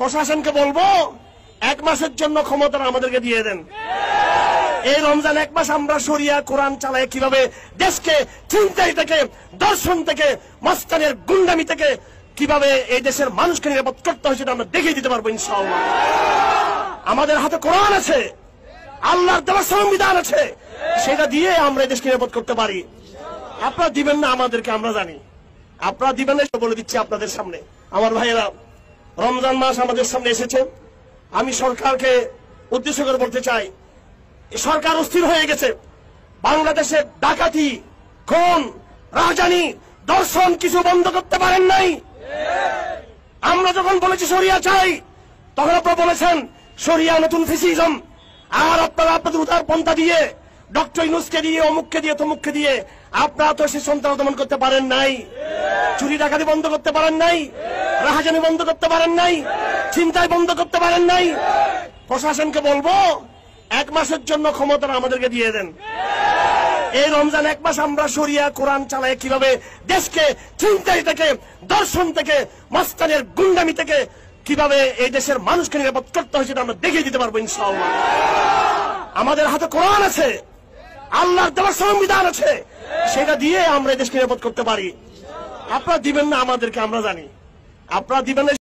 প্রশাসনকে বলবো 1 মাসের জন্য ক্ষমতা আমাদেরকে দিয়ে দেন। এই রমজান 1 মাস আমরা শরিয়া কোরআন চালায় কিভাবে দেশকে চিন্তাই থেকে, দর্শন থেকে, মস্তানের গুন্ডামি থেকে কিভাবে এই দেশের মানুষকে নিরাপদ করতে হয় সেটা আমরা দেখিয়ে দিতে পারবো ইনশাআল্লাহ। আমাদের হাতে কোরআন আছে, আল্লাহর দেওয়া সংবিধান আছে, সেটা দিয়ে আমরা এই দেশকে নিরাপদ করতে পারি। আপনারা দিবেন না আমাদেরকে আমরা জানি, আপনারা দিবেন না বলে দিচ্ছি আপনাদের সামনে। আমার ভাইয়েরা, রমজান মাস আমাদের সামনে এসেছে। আমি সরকারকে উদ্দেশ্য করে বলতে চাই, সরকার অস্থির হয়ে গেছে। বাংলাদেশের ডাকাতি, খুন, রাজধানী, দর্শন কিছু বন্ধ করতে পারেন নাই। আমরা যখন বলেছি শরিয়া চাই, তখন আপনারা বলেছেন শরিয়া নতুন ফ্যাসিজম। আর আপনারা আপনাদের উদার পন্থা দিয়ে, ডক্টর ইউনূসকে দিয়ে, অমুককে দিয়ে, তমুককে দিয়ে আপনারা তো সে সন্ত্রাস দমন করতে পারেন নাই, চুরি ডাকাতি বন্ধ করতে পারেন নাই, রাহাজানি বন্ধ করতে পারেন নাই, ছিনতাই বন্ধ করতে পারেন নাই। প্রশাসনকে বলবো 1 মাসের জন্য ক্ষমতা আমাদেরকে দিয়ে দেন। এই রমজান 1 মাস আমরা শরিয়া কোরআন চালায় কিভাবে দেশকে চিন্তাই থেকে, দর্শন থেকে, মস্তানের গুন্ডামি থেকে কিভাবে এই দেশের মানুষকে নিরাপদ করতে হয় সেটা আমরা দেখিয়ে দিতে পারবো ইনশাআল্লাহ। আমাদের হাতে কোরআন আছে, আল্লাহর দেওয়া সংবিধান আছে, সেটা দিয়ে আমরা এই দেশকে নিরাপদ করতে পারি। আপনারা দিবেন না আমাদেরকে আমরা জানি, আপনারা দিবেন না।